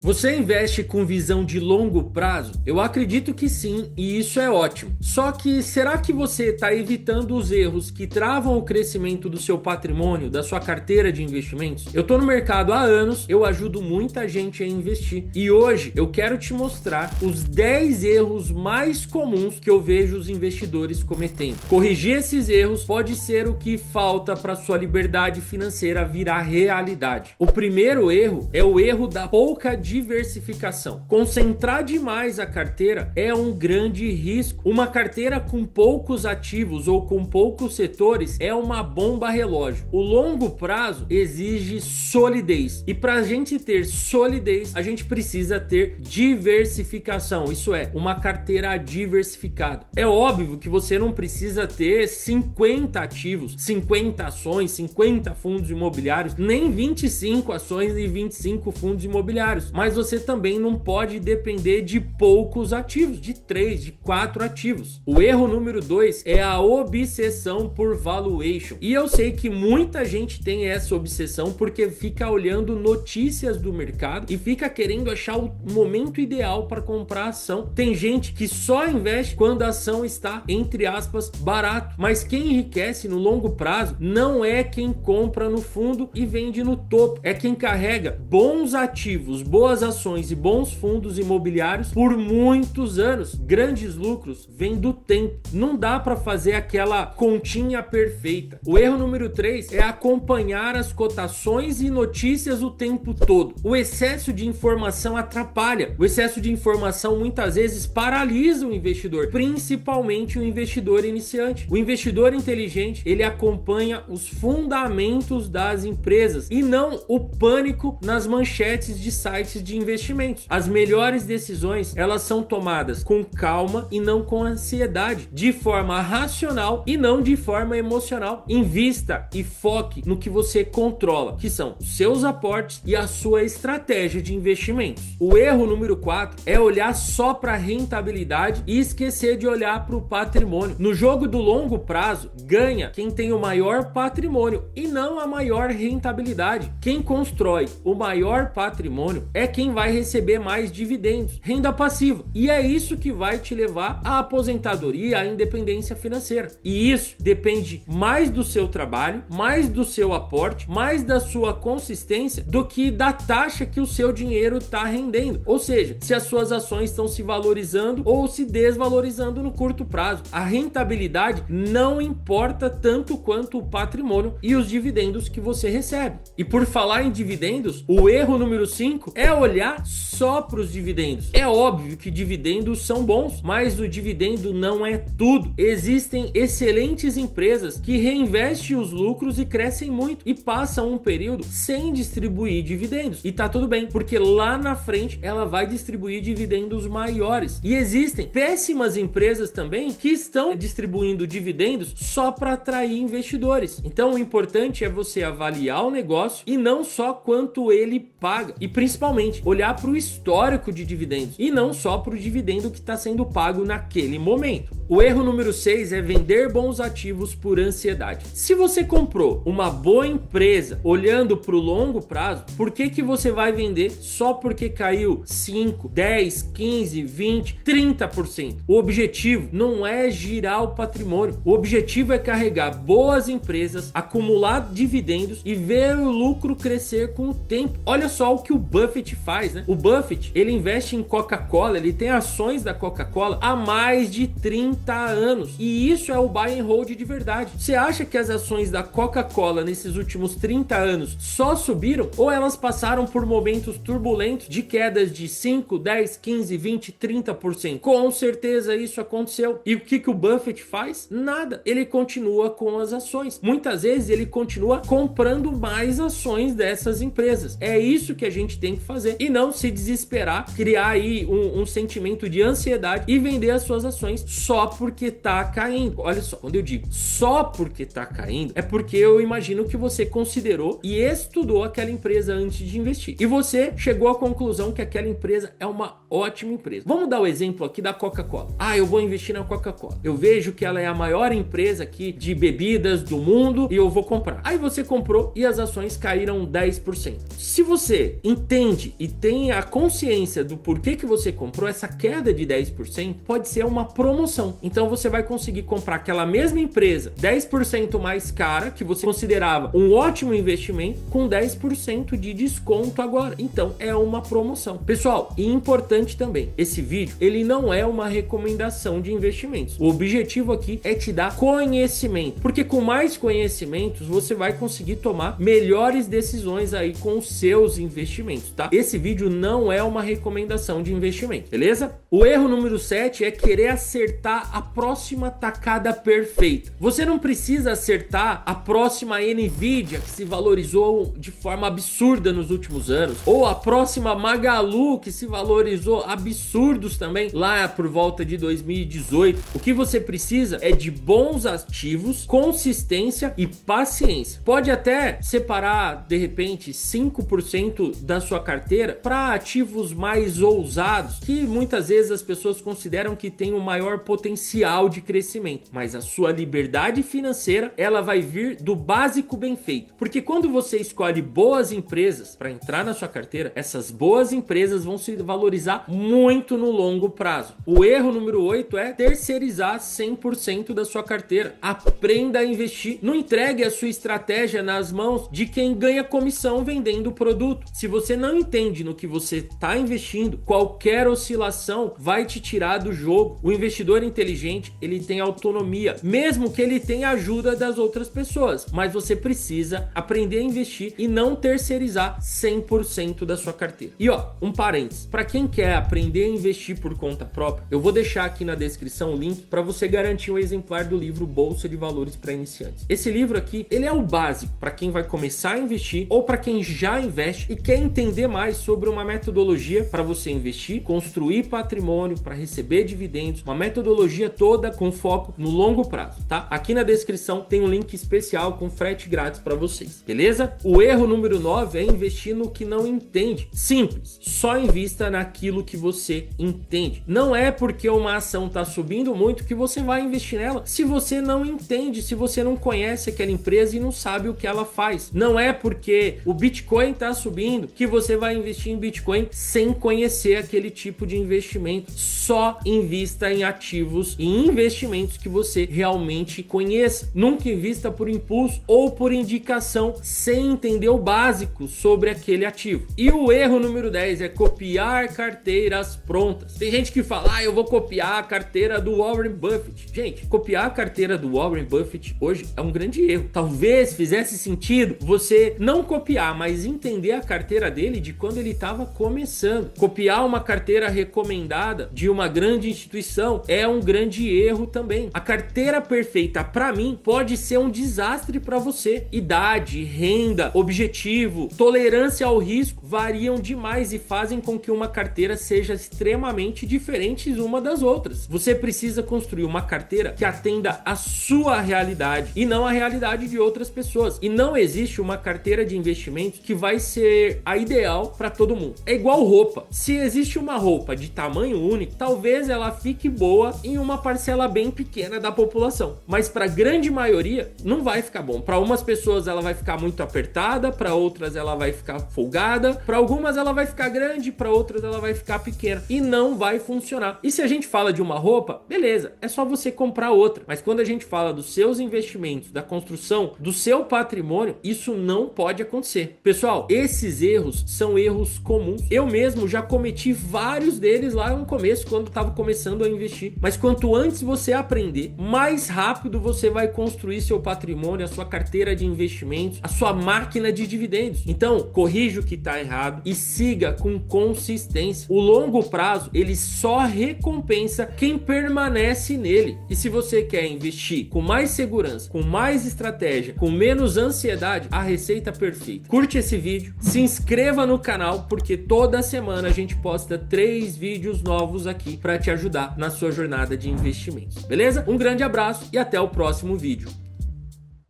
Você investe com visão de longo prazo? Eu acredito que sim, e isso é ótimo. Só que será que você está evitando os erros que travam o crescimento do seu patrimônio, da sua carteira de investimentos? Eu estou no mercado há anos, eu ajudo muita gente a investir e hoje eu quero te mostrar os 10 erros mais comuns que eu vejo os investidores cometendo. Corrigir esses erros pode ser o que falta para sua liberdade financeira virar realidade. O primeiro erro é o erro da pouca diversificação. Concentrar demais a carteira é um grande risco. Uma carteira com poucos ativos ou com poucos setores é uma bomba relógio. O longo prazo exige solidez e para a gente ter solidez a gente precisa ter diversificação, isso é, uma carteira diversificada. É óbvio que você não precisa ter 50 ativos, 50 ações, 50 fundos imobiliários, nem 25 ações e 25 fundos imobiliários, mas você também não pode depender de poucos ativos, de 3, de 4 ativos. O erro número 2 é a obsessão por valuation. E eu sei que muita gente tem essa obsessão porque fica olhando notícias do mercado e fica querendo achar o momento ideal para comprar ação. Tem gente que só investe quando a ação está, entre aspas, barato. Mas quem enriquece no longo prazo não é quem compra no fundo e vende no topo. É quem carrega bons ativos, boas ações e bons fundos imobiliários por muitos anos. Grandes lucros vêm do tempo. Não dá para fazer aquela continha perfeita. O erro número 3 é acompanhar as cotações e notícias o tempo todo. O excesso de informação atrapalha. O excesso de informação muitas vezes paralisa o investidor, principalmente o investidor iniciante. O investidor inteligente, ele acompanha os fundamentos das empresas e não o pânico nas manchetes de sites de investimentos. As melhores decisões, elas são tomadas com calma e não com ansiedade, de forma racional e não de forma emocional. Invista e foque no que você controla, que são os seus aportes e a sua estratégia de investimentos. O erro número 4 é olhar só para a rentabilidade e esquecer de olhar para o patrimônio. No jogo do longo prazo, ganha quem tem o maior patrimônio e não a maior rentabilidade. Quem constrói o maior patrimônio é quem vai receber mais dividendos, renda passiva. E é isso que vai te levar à aposentadoria, à independência financeira. E isso depende mais do seu trabalho, mais do seu aporte, mais da sua consistência do que da taxa que o seu dinheiro está rendendo. Ou seja, se as suas ações estão se valorizando ou se desvalorizando no curto prazo. A rentabilidade não importa tanto quanto o patrimônio e os dividendos que você recebe. E por falar em dividendos, o erro número 5 é olhar só para os dividendos. É óbvio que dividendos são bons, mas o dividendo não é tudo. Existem excelentes empresas que reinvestem os lucros e crescem muito e passam um período sem distribuir dividendos. E tá tudo bem, porque lá na frente ela vai distribuir dividendos maiores. E existem péssimas empresas também que estão distribuindo dividendos só para atrair investidores. Então o importante é você avaliar o negócio e não só quanto ele paga. E principalmente olhar para o histórico de dividendos e não só para o dividendo que está sendo pago naquele momento. O erro número 6 é vender bons ativos por ansiedade. Se você comprou uma boa empresa olhando para o longo prazo, por que você vai vender só porque caiu 5, 10, 15, 20, 30%? O objetivo não é girar o patrimônio. O objetivo é carregar boas empresas, acumular dividendos e ver o lucro crescer com o tempo. Olha só o que o Buffett faz, né? O Buffett, ele investe em Coca-Cola, ele tem ações da Coca-Cola há mais de 30 anos. E isso é o buy and hold de verdade. Você acha que as ações da Coca-Cola nesses últimos 30 anos só subiram ou elas passaram por momentos turbulentos de quedas de 5, 10, 15, 20, 30%? Com certeza isso aconteceu. E o que o Buffett faz? Nada. Ele continua com as ações. Muitas vezes ele continua comprando mais ações dessas empresas. É isso que a gente tem que fazer e não se desesperar, criar aí um sentimento de ansiedade e vender as suas ações só porque tá caindo. Olha só, quando eu digo só porque tá caindo, é porque eu imagino que você considerou e estudou aquela empresa antes de investir. E você chegou à conclusão que aquela empresa é uma ótima empresa. Vamos dar o exemplo aqui da Coca-Cola. Ah, eu vou investir na Coca-Cola. Eu vejo que ela é a maior empresa aqui de bebidas do mundo e eu vou comprar. Aí você comprou e as ações caíram 10%. Se você entende e tem a consciência do porquê que você comprou, essa queda de 10% pode ser uma promoção. Então você vai conseguir comprar aquela mesma empresa 10% mais cara, que você considerava um ótimo investimento, com 10% de desconto agora. Então é uma promoção. Pessoal, e importante também, esse vídeo ele não é uma recomendação de investimentos. O objetivo aqui é te dar conhecimento, porque com mais conhecimentos você vai conseguir tomar melhores decisões aí com os seus investimentos, tá? Esse vídeo não é uma recomendação de investimento, beleza? O erro número 7 é querer acertar a próxima tacada perfeita. Você não precisa acertar a próxima Nvidia, que se valorizou de forma absurda nos últimos anos, ou a próxima Magalu, que se valorizou absurdos também lá por volta de 2018. O que você precisa é de bons ativos, consistência e paciência. Pode até separar de repente 5% da sua carteira para ativos mais ousados, que muitas vezes as pessoas consideram que tem um maior potencial de crescimento, mas a sua liberdade financeira ela vai vir do básico bem feito, porque quando você escolhe boas empresas para entrar na sua carteira, essas boas empresas vão se valorizar muito no longo prazo. O erro número 8 é terceirizar 100% da sua carteira. Aprenda a investir. Não entregue a sua estratégia nas mãos de quem ganha comissão vendendo o produto. Se você não entende no que você está investindo, qualquer oscilação vai te tirar do jogo. O investidor inteligente, ele tem autonomia, mesmo que ele tenha ajuda das outras pessoas, mas você precisa aprender a investir e não terceirizar 100% da sua carteira. E ó, um parênteses, para quem quer aprender a investir por conta própria, eu vou deixar aqui na descrição o link para você garantir um exemplar do livro Bolsa de Valores para Iniciantes. Esse livro aqui, ele é o básico para quem vai começar a investir ou para quem já investe e quer entender mais sobre uma metodologia para você investir, construir patrimônio, para receber dividendos, uma metodologia toda com foco no longo prazo, tá? Aqui na descrição tem um link especial com frete grátis para vocês, beleza? O erro número 9 é investir no que não entende. Simples, só invista naquilo que você entende. Não é porque uma ação está subindo muito que você vai investir nela se você não entende, se você não conhece aquela empresa e não sabe o que ela faz. Não é porque o Bitcoin está subindo que você vai investir em Bitcoin sem conhecer aquele tipo de investimento. Só invista em ativos e investimentos que você realmente conheça. Nunca invista por impulso ou por indicação sem entender o básico sobre aquele ativo. E o erro número 10 é copiar carteiras prontas. Tem gente que fala, eu vou copiar a carteira do Warren Buffett. Gente, copiar a carteira do Warren Buffett hoje é um grande erro. Talvez fizesse sentido você não copiar, mas entender a carteira dele de quando ele estava começando. Copiar uma carteira recomendada de uma grande instituição é um grande erro também. A carteira perfeita para mim pode ser um desastre para você. Idade, renda, objetivo, tolerância ao risco variam demais e fazem com que uma carteira seja extremamente diferente uma das outras. Você precisa construir uma carteira que atenda à sua realidade e não à realidade de outras pessoas. E não existe uma carteira de investimentos que vai ser a ideal para todo mundo. É igual roupa. Se existe uma roupa de tamanho único, talvez ela fique boa em uma parcela bem pequena da população, mas para a grande maioria não vai ficar bom. Para umas pessoas ela vai ficar muito apertada, para outras ela vai ficar folgada, para algumas ela vai ficar grande, para outras ela vai ficar pequena e não vai funcionar. E se a gente fala de uma roupa, beleza, é só você comprar outra. Mas quando a gente fala dos seus investimentos, da construção do seu patrimônio, isso não pode acontecer. Pessoal, esses erros são erros comuns. Eu mesmo já cometi vários deles lá no começo, quando estava começando a investir. Mas quanto antes você aprender, mais rápido você vai construir seu patrimônio, a sua carteira de investimentos, a sua máquina de dividendos. Então, corrija o que está errado e siga com consistência. O longo prazo, ele só recompensa quem permanece nele. E se você quer investir com mais segurança, com mais estratégia, com menos ansiedade, a receita perfeita. Curte esse vídeo, se inscreva no canal, porque toda semana a gente posta 3 vídeos novos aqui. aqui para te ajudar na sua jornada de investimentos, beleza? Um grande abraço e até o próximo vídeo.